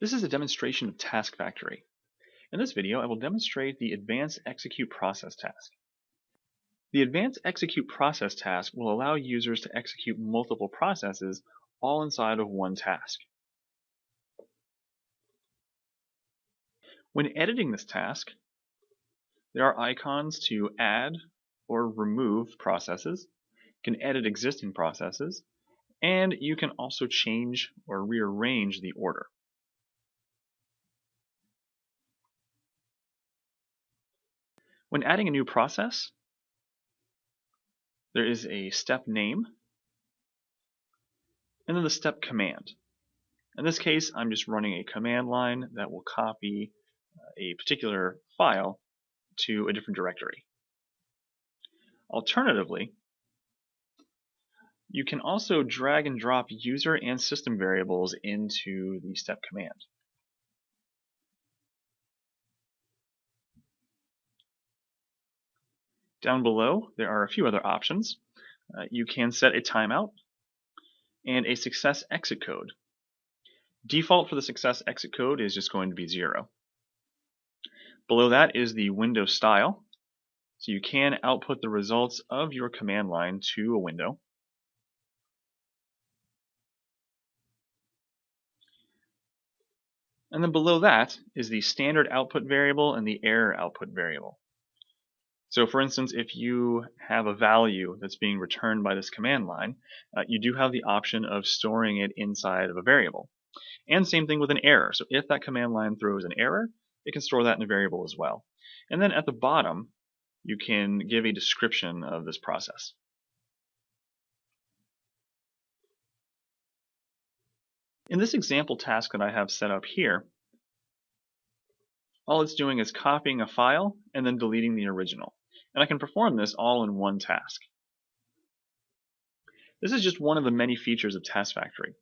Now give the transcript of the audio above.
This is a demonstration of Task Factory. In this video, I will demonstrate the Advanced Execute Process task. The Advanced Execute Process task will allow users to execute multiple processes all inside of one task. When editing this task, there are icons to add or remove processes, you can edit existing processes, and you can also change or rearrange the order. When adding a new process, there is a step name and then the step command. In this case, I'm just running a command line that will copy a particular file to a different directory. Alternatively, you can also drag and drop user and system variables into the step command. Down below, there are a few other options. You can set a timeout and a success exit code. Default for the success exit code is just going to be 0. Below that is the window style. So you can output the results of your command line to a window. And then below that is the standard output variable and the error output variable. So for instance, if you have a value that's being returned by this command line, you do have the option of storing it inside of a variable. And same thing with an error. So if that command line throws an error, it can store that in a variable as well. And then at the bottom, you can give a description of this process. In this example task that I have set up here, all it's doing is copying a file and then deleting the original. And I can perform this all in one task. This is just one of the many features of Task Factory.